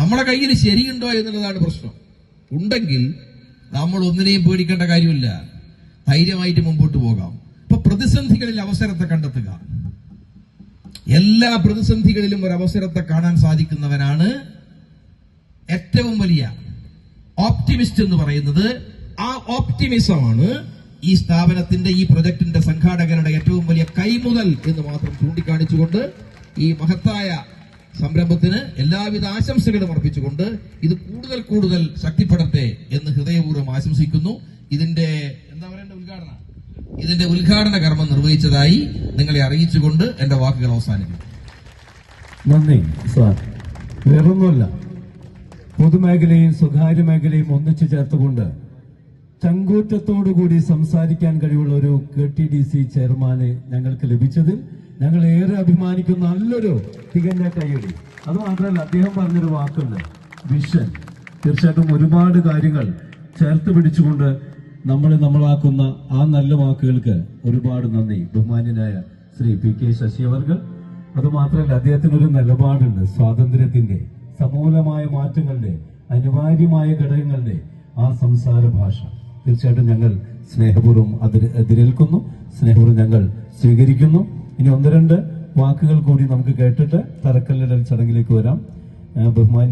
നമ്മളെ കയ്യിൽ ശരിയുണ്ടോ എന്നുള്ളതാണ് പ്രശ്നം. ഉണ്ടെങ്കിൽ നമ്മൾ ഒന്നിനെയും പേടിക്കേണ്ട കാര്യമില്ല, ധൈര്യമായിട്ട് മുമ്പോട്ട് പോകാം. ഇപ്പൊ പ്രതിസന്ധികളിൽ അവസരത്തെ കണ്ടെത്തുക. എല്ലാ പ്രതിസന്ധികളിലും ഒരു അവസരത്തെ കാണാൻ സാധിക്കുന്നവനാണ് ഏറ്റവും വലിയ ഓപ്റ്റിമിസ്റ്റ് എന്ന് പറയുന്നത്. ആ ഓപ്റ്റിമിസമാണ് ഈ സ്ഥാപനത്തിന്റെ, ഈ പ്രൊജക്ടിന്റെ സംഘാടകരുടെ ഏറ്റവും വലിയ കൈമുതൽ എന്ന് മാത്രം ചൂണ്ടിക്കാണിച്ചുകൊണ്ട് ഈ മഹത്തായ സംരംഭത്തിന് എല്ലാവിധ ആശംസകളും അർപ്പിച്ചുകൊണ്ട് ഇത് കൂടുതൽ കൂടുതൽ ശക്തിപ്പെടട്ടെ എന്ന് ഹൃദയപൂർവ്വം ആശംസിക്കുന്നു. ഇതിന്റെ ഉദ്ഘാടന കർമ്മം നിർവഹിച്ചതായി നിങ്ങളെ അറിയിച്ചുകൊണ്ട് എന്റെ വാക്കുകൾ അവസാനിപ്പിക്കും. നന്ദി സാർ. വേറൊന്നുമല്ല, പൊതുമേഖലയും സ്വകാര്യ മേഖലയും ഒന്നിച്ചു ചേർത്തുകൊണ്ട് ചങ്കൂറ്റത്തോടുകൂടി സംസാരിക്കാൻ കഴിവുള്ള ഒരു KTDC ചെയർമാനെ ഞങ്ങൾക്ക് ലഭിച്ചതിൽ ഞങ്ങൾ ഏറെ അഭിമാനിക്കുന്ന നല്ലൊരു തികഞ്ഞ കൈയടി. അത് മാത്രമല്ല, അദ്ദേഹം പറഞ്ഞൊരു വാക്കുണ്ട്, വിഷൻ. തീർച്ചയായിട്ടും ഒരുപാട് കാര്യങ്ങൾ ചേർത്ത് പിടിച്ചുകൊണ്ട് നമ്മളാക്കുന്ന ആ നല്ല വാക്കുകൾക്ക് ഒരുപാട് നന്ദി. ബഹുമാന്യനായ ശ്രീ PK ശശി അവർകൾ. അത് മാത്രമല്ല, അദ്ദേഹത്തിനൊരു നിലപാടുണ്ട്. സ്വാതന്ത്ര്യത്തിന്റെ, സമൂലമായ മാറ്റങ്ങളുടെ, അനിവാര്യമായ ഘടകങ്ങളുടെ ആ സംസാര ഭാഷ തീർച്ചയായിട്ടും ഞങ്ങൾ സ്നേഹപൂർവ്വം എതിരേൽക്കുന്നു, സ്നേഹപൂർവ്വം ഞങ്ങൾ സ്വീകരിക്കുന്നു. ഇനി ഒന്ന് രണ്ട് വാക്കുകൾ കൂടി നമുക്ക് കേട്ടിട്ട് തറക്കല്ലിടൽ ചടങ്ങിലേക്ക് വരാം. ബഹുമാന്യ